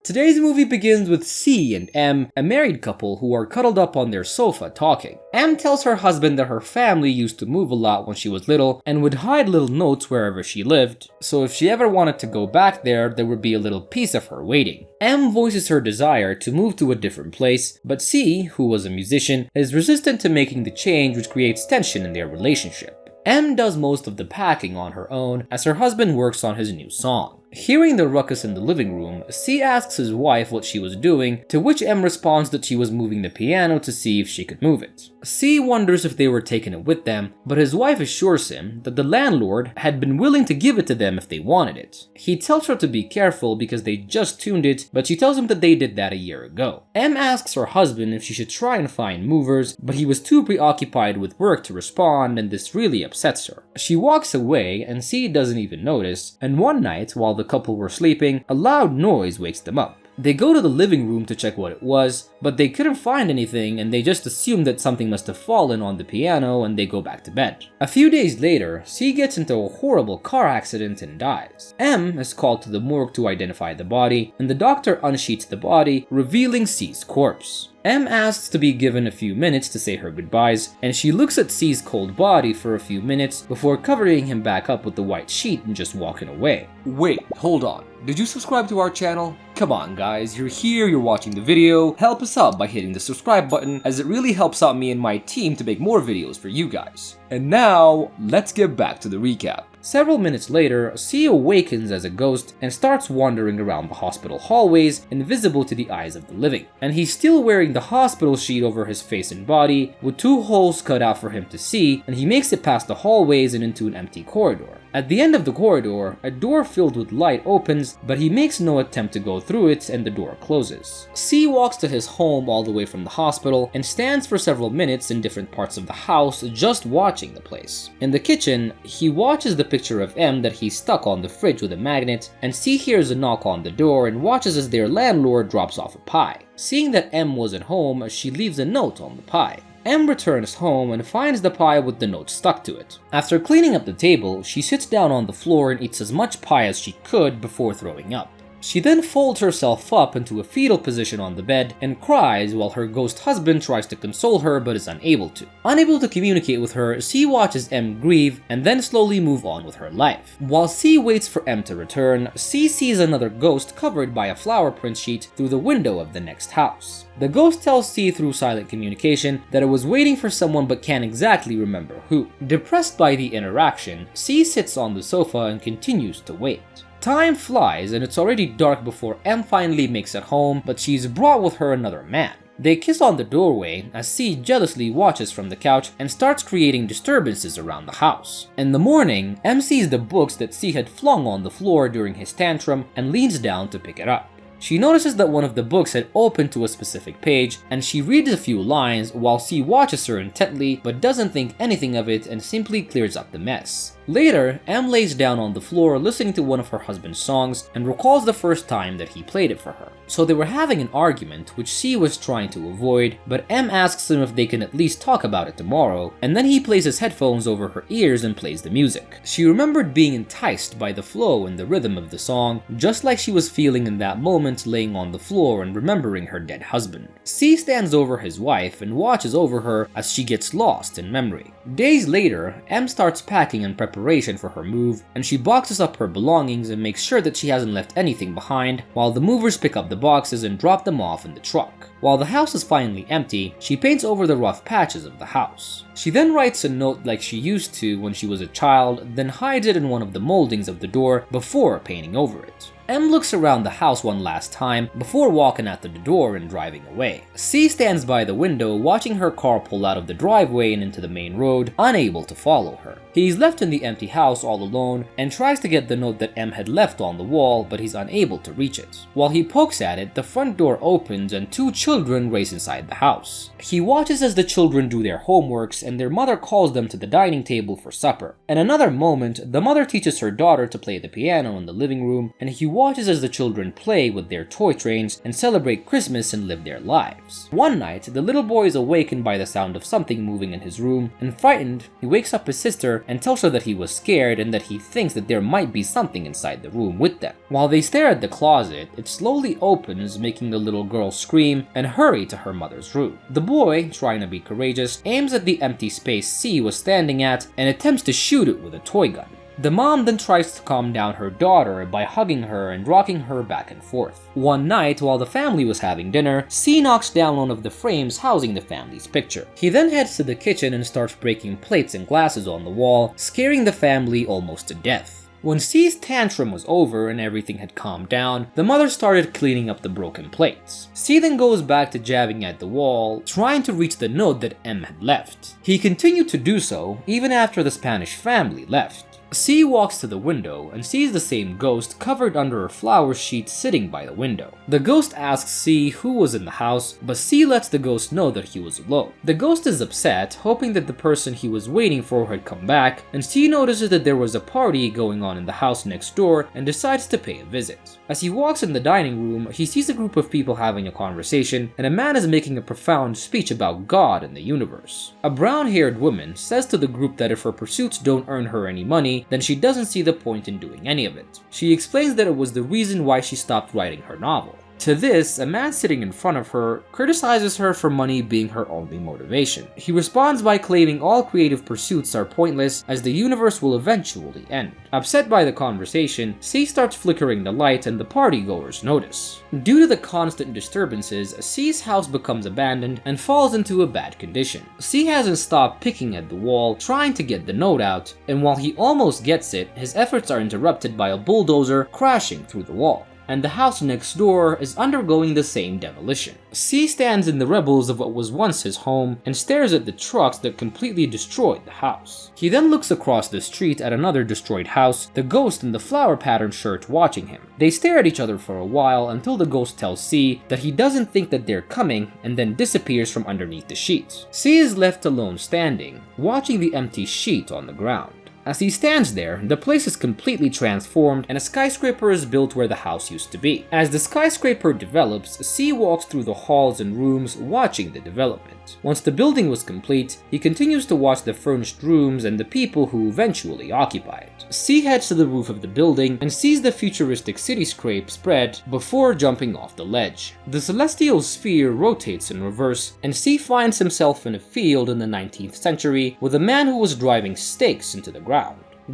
Today's movie begins with C and M, a married couple who are cuddled up on their sofa talking. M tells her husband that her family used to move a lot when she was little and would hide little notes wherever she lived, so if she ever wanted to go back there would be a little piece of her waiting. M voices her desire to move to a different place, but C, who was a musician, is resistant to making the change, which creates tension in their relationship. M does most of the packing on her own as her husband works on his new song. Hearing the ruckus in the living room, C asks his wife what she was doing, to which M responds that she was moving the piano to see if she could move it. C wonders if they were taking it with them, but his wife assures him that the landlord had been willing to give it to them if they wanted it. He tells her to be careful because they just tuned it, but she tells him that they did that a year ago. M asks her husband if she should try and find movers, but he was too preoccupied with work to respond, and this really upsets her. She walks away and C doesn't even notice, and one night while the couple were sleeping, a loud noise wakes them up. They go to the living room to check what it was, but they couldn't find anything and they just assume that something must have fallen on the piano and they go back to bed. A few days later, C gets into a horrible car accident and dies. M is called to the morgue to identify the body, and the doctor unsheets the body, revealing C's corpse. M asks to be given a few minutes to say her goodbyes, and she looks at C's cold body for a few minutes before covering him back up with the white sheet and just walking away. Wait, hold on. Did you subscribe to our channel? Come on guys, you're here, you're watching the video. Help us out by hitting the subscribe button, as it really helps out me and my team to make more videos for you guys. And now, let's get back to the recap. Several minutes later, C awakens as a ghost and starts wandering around the hospital hallways, invisible to the eyes of the living. And he's still wearing the hospital sheet over his face and body, with 2 holes cut out for him to see, and he makes it past the hallways and into an empty corridor. At the end of the corridor, a door filled with light opens, but he makes no attempt to go through it and the door closes. C walks to his home all the way from the hospital and stands for several minutes in different parts of the house just watching the place. In the kitchen, he watches the picture of M that he stuck on the fridge with a magnet, and C hears a knock on the door and watches as their landlord drops off a pie. Seeing that M wasn't home, she leaves a note on the pie. M returns home and finds the pie with the note stuck to it. After cleaning up the table, she sits down on the floor and eats as much pie as she could before throwing up. She then folds herself up into a fetal position on the bed and cries while her ghost husband tries to console her but is unable to. Unable to communicate with her, C watches M grieve and then slowly move on with her life. While C waits for M to return, C sees another ghost covered by a flower print sheet through the window of the next house. The ghost tells C through silent communication that it was waiting for someone but can't exactly remember who. Depressed by the interaction, C sits on the sofa and continues to wait. Time flies and it's already dark before M finally makes it home, but she's brought with her another man. They kiss on the doorway as C jealously watches from the couch and starts creating disturbances around the house. In the morning, M sees the books that C had flung on the floor during his tantrum and leans down to pick it up. She notices that one of the books had opened to a specific page, and she reads a few lines while C watches her intently but doesn't think anything of it and simply clears up the mess. Later, M lays down on the floor listening to one of her husband's songs and recalls the first time that he played it for her. So they were having an argument which C was trying to avoid, but M asks him if they can at least talk about it tomorrow, and then he places headphones over her ears and plays the music. She remembered being enticed by the flow and the rhythm of the song, just like she was feeling in that moment laying on the floor and remembering her dead husband. C stands over his wife and watches over her as she gets lost in memory. Days later, M starts packing in preparation for her move, and she boxes up her belongings and makes sure that she hasn't left anything behind, while the movers pick up the boxes and drop them off in the truck. While the house is finally empty, she paints over the rough patches of the house. She then writes a note like she used to when she was a child, then hides it in one of the moldings of the door before painting over it. M looks around the house one last time before walking out the door and driving away. C stands by the window watching her car pull out of the driveway and into the main road, unable to follow her. He's left in the empty house all alone and tries to get the note that M had left on the wall, but he's unable to reach it. While he pokes at it, the front door opens and 2 children children race inside the house. He watches as the children do their homeworks and their mother calls them to the dining table for supper. In another moment, the mother teaches her daughter to play the piano in the living room, and he watches as the children play with their toy trains and celebrate Christmas and live their lives. One night, the little boy is awakened by the sound of something moving in his room, and frightened, he wakes up his sister and tells her that he was scared and that he thinks that there might be something inside the room with them. While they stare at the closet, it slowly opens, making the little girl scream and hurry to her mother's room. The boy, trying to be courageous, aims at the empty space C was standing at and attempts to shoot it with a toy gun. The mom then tries to calm down her daughter by hugging her and rocking her back and forth. One night, while the family was having dinner, C knocks down one of the frames housing the family's picture. He then heads to the kitchen and starts breaking plates and glasses on the wall, scaring the family almost to death. When C's tantrum was over and everything had calmed down, the mother started cleaning up the broken plates. C then goes back to jabbing at the wall, trying to reach the note that M had left. He continued to do so even after the Spanish family left. C walks to the window and sees the same ghost covered under a flower sheet sitting by the window. The ghost asks C who was in the house, but C lets the ghost know that he was alone. The ghost is upset, hoping that the person he was waiting for had come back, and C notices that there was a party going on in the house next door and decides to pay a visit. As he walks in the dining room, he sees a group of people having a conversation, and a man is making a profound speech about God and the universe. A brown-haired woman says to the group that if her pursuits don't earn her any money, then she doesn't see the point in doing any of it. She explains that it was the reason why she stopped writing her novel. To this, a man sitting in front of her criticizes her for money being her only motivation. He responds by claiming all creative pursuits are pointless as the universe will eventually end. Upset by the conversation, C starts flickering the light and the partygoers notice. Due to the constant disturbances, C's house becomes abandoned and falls into a bad condition. C hasn't stopped picking at the wall, trying to get the note out, and while he almost gets it, his efforts are interrupted by a bulldozer crashing through the wall, and the house next door is undergoing the same demolition. C stands in the rubbles of what was once his home and stares at the trucks that completely destroyed the house. He then looks across the street at another destroyed house, the ghost in the flower pattern shirt watching him. They stare at each other for a while until the ghost tells C that he doesn't think that they're coming and then disappears from underneath the sheet. C is left alone standing, watching the empty sheet on the ground. As he stands there, the place is completely transformed and a skyscraper is built where the house used to be. As the skyscraper develops, C walks through the halls and rooms watching the development. Once the building was complete, he continues to watch the furnished rooms and the people who eventually occupy it. C heads to the roof of the building and sees the futuristic cityscape spread before jumping off the ledge. The celestial sphere rotates in reverse, and C finds himself in a field in the 19th century with a man who was driving stakes into the ground.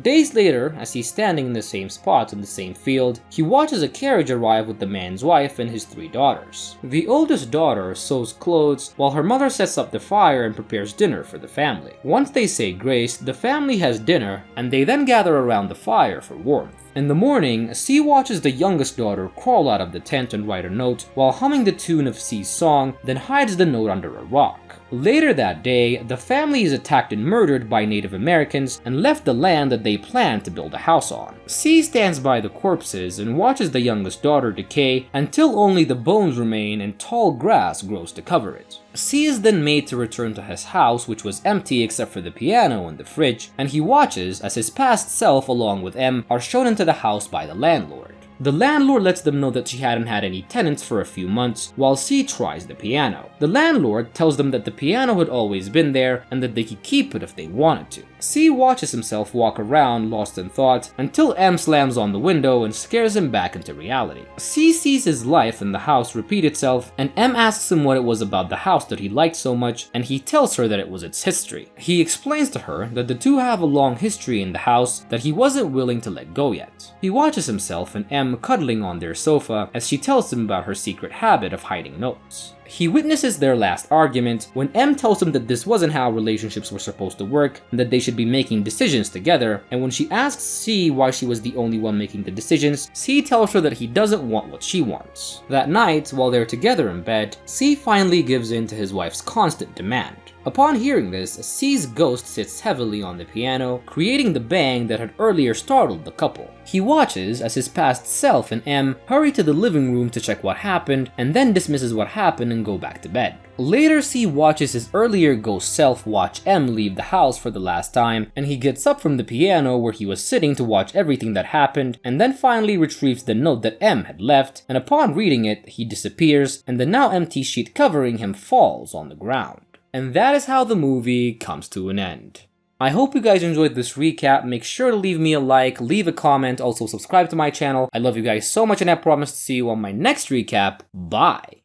Days later, as he's standing in the same spot in the same field, he watches a carriage arrive with the man's wife and his 3 daughters. The oldest daughter sews clothes while her mother sets up the fire and prepares dinner for the family. Once they say grace, the family has dinner and they then gather around the fire for warmth. In the morning, C watches the youngest daughter crawl out of the tent and write a note while humming the tune of C's song, then hides the note under a rock. Later that day, the family is attacked and murdered by Native Americans and left the land that they planned to build a house on. C stands by the corpses and watches the youngest daughter decay until only the bones remain and tall grass grows to cover it. C is then made to return to his house, which was empty except for the piano and the fridge, and he watches as his past self along with M are shown into the house by the landlord. The landlord lets them know that she hadn't had any tenants for a few months, while C tries the piano. The landlord tells them that the piano had always been there and that they could keep it if they wanted to. C watches himself walk around lost in thought until M slams on the window and scares him back into reality. C sees his life in the house repeat itself, and M asks him what it was about the house that he liked so much, and he tells her that it was its history. He explains to her that the two have a long history in the house that he wasn't willing to let go yet. He watches himself and M cuddling on their sofa as she tells him about her secret habit of hiding notes. He witnesses their last argument when M tells him that this wasn't how relationships were supposed to work and that they should be making decisions together, and when she asks C why she was the only one making the decisions, C tells her that he doesn't want what she wants. That night, while they're together in bed, C finally gives in to his wife's constant demand. Upon hearing this, C's ghost sits heavily on the piano, creating the bang that had earlier startled the couple. He watches as his past self and M hurry to the living room to check what happened, and then dismisses what happened and go back to bed. Later, C watches his earlier ghost self watch M leave the house for the last time, and he gets up from the piano where he was sitting to watch everything that happened, and then finally retrieves the note that M had left, and upon reading it, he disappears, and the now empty sheet covering him falls on the ground. And that is how the movie comes to an end. I hope you guys enjoyed this recap. Make sure to leave me a like, leave a comment, also subscribe to my channel. I love you guys so much and I promise to see you on my next recap. Bye!